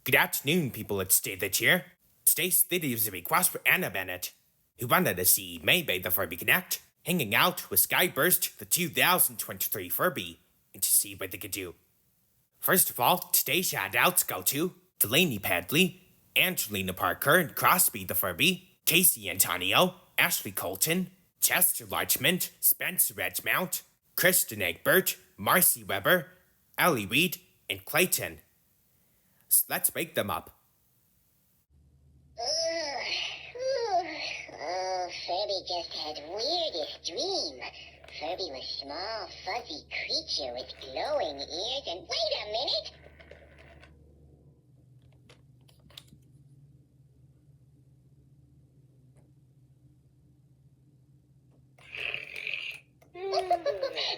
Good afternoon, people at Stay the Cheer. Today's video is a request for Anna Bennett, who wanted to see May-bay the Furby Connect, hanging out with Skyburst, the 2023 Furby, and to see what they could do. First of all, today's shoutouts go to Delaney Padley, Angelina Parker and Crosby the Furby, Casey Antonio, Ashley Colton, Chester Larchmont, Spencer Edgemount, Kristen Egbert, Marcy Weber, Ellie Reed, and Clayton. So let's wake them up. Furby just had weirdest dream. Furby was small, fuzzy creature with glowing ears and... Wait a minute!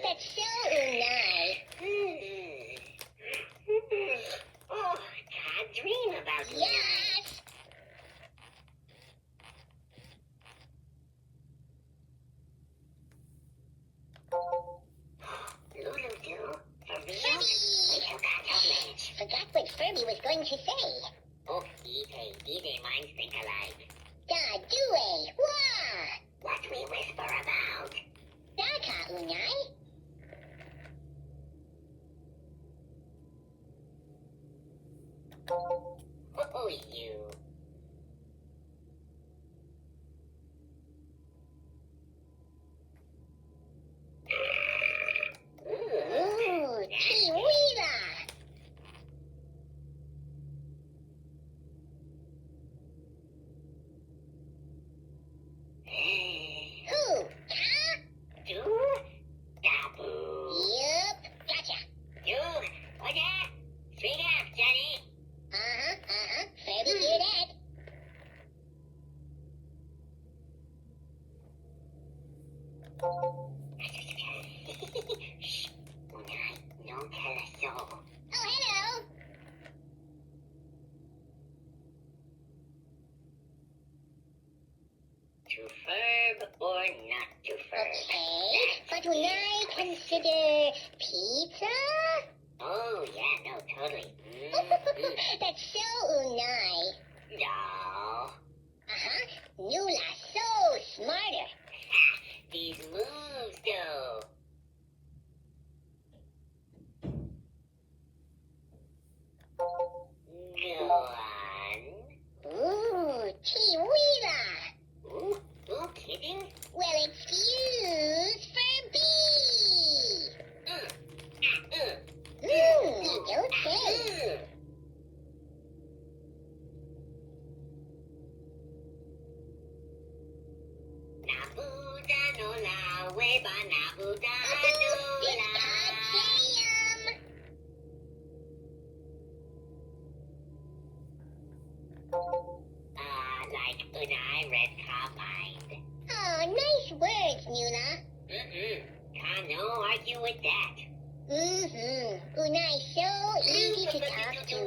That's so nice. Oh, can't dream about it. Yes! Lulu, for real? Furby! We forgot our lunch. Forgot what Furby was going to say. Oh, easy, minds think alike. Da due! Wah! What we whisper about? Daka unai? Oh, you. Ooh, chihuahua! Who? Ka? Do? Dabu. Yup, gotcha. Do? What's that? Speak up, Johnny. Furby hear that. Shh. Unai, don't tell us so. Oh, hello. To furb or not to furb? Okay, but when I consider pizza? Oh, yeah, no, totally. That's so unai. No. Nula so smarter. These moves, though. Go on. Ooh, chihuahua. Ooh, kidding? Well, excuse Furby. Okay. Nabuda no la, weba nabuda no la. Like Unai red combined. Oh, nice words, Nula. Can't no argue with that. Unai so easy to talk to.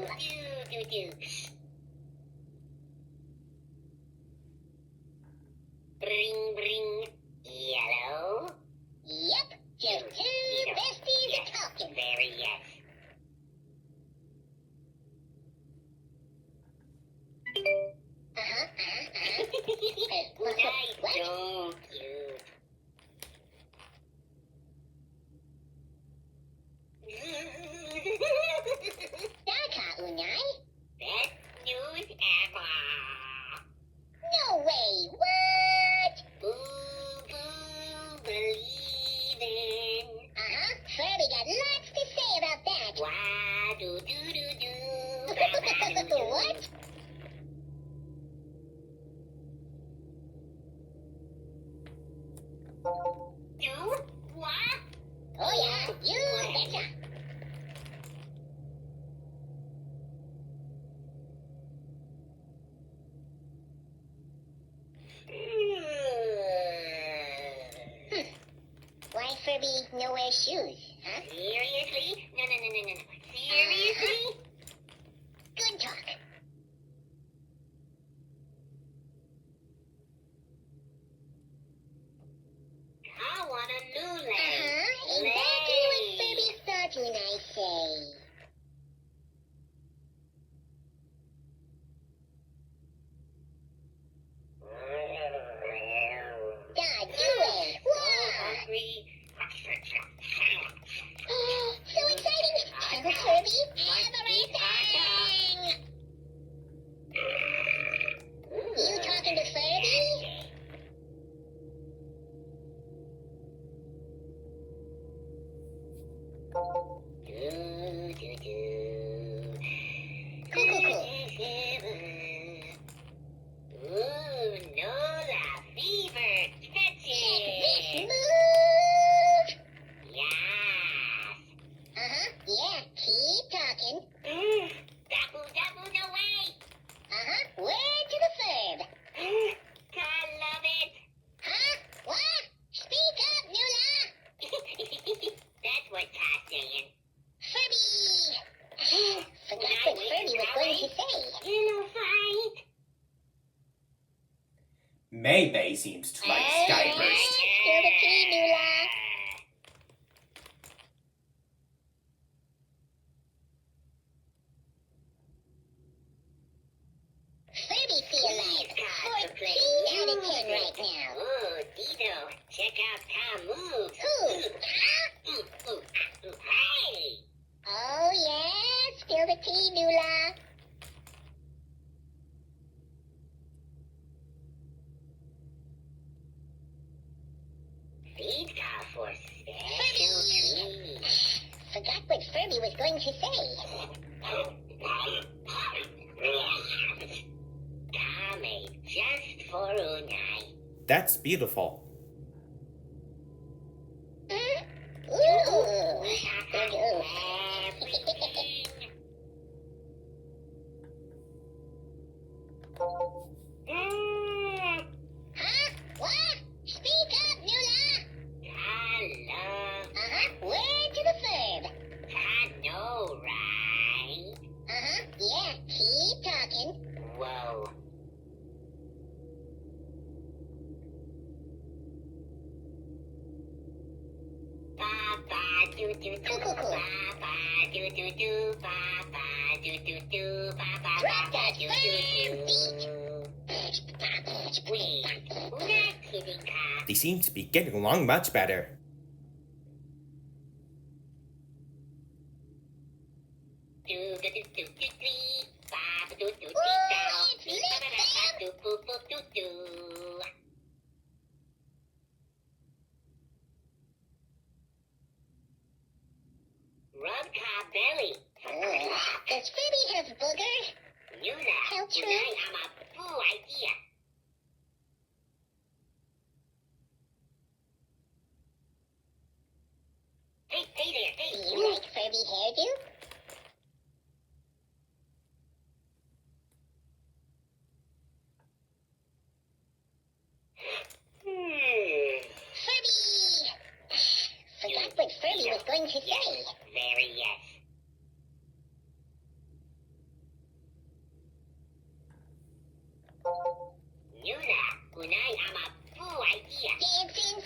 Bring, yellow. Yep, just two besties Yes, talking. very yes. Unai, What? so cute. Daka, Unai? Best news ever. No way, what? Boo, boo, believing. Furby got lots to say about that. Wah, do, do, do, do. Ba, ba, do, do. What? Do? What? Oh yeah, you betcha. Why Furby no wear shoes, huh? Seriously? No. Seriously? Good talk. I want a new leg. Exactly what Furby thought when I say. May-bay seems to like Skyburst. Spill the tea, Nula. Furby feel like 14 out of 10 right now. Ooh, Dino, check out Tom moves. Who? Hey! Oh, yeah? Spill the tea, Nula. These call for special trees. Forgot what Furby was going to say. Tom made just for Unai. That's beautiful. Ooh. Huh? What? Speak up, Nula. Hello. Word to the Furb. I know, right? Yeah, keep talking. Whoa. Ba-ba, do-do-do, Cool. ba-ba, do-do-do, ba-ba, do-do-do, ba-ba, Drop ba-ba, that do-do-do. Wait, not kidding, Cop. They seem to be getting along much better. Do-do-do-do-do-dee, ba-ba-do-do-dee-dow, Ooh, it's lit, dee-ba-ba-da-ba-do-boo-boo-do-do. Rub Cobb belly. Does Furby have booger? Nuna, How true. tonight I'm a boo idea. Hey there, Do hey. you like Furby hairdo? Furby! Forgot what Furby was going to say. Yes, very yes. Nuna, tonight I'm a boo idea. Dancing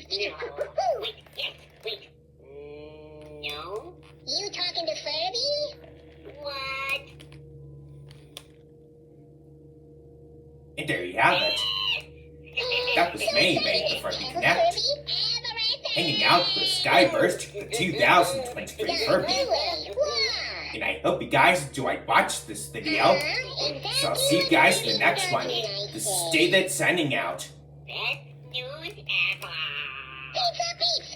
feet! No, wait, yes, wait. No? You talking to Furby? What? And there you have it. That was May-bay the Furby Connect. Hanging out with Skyburst, the 2023 Furby. And I hope you guys enjoyed watching this video. So I'll see you guys in the next one. This is David signing out. Best news ever. Pizza, pizza!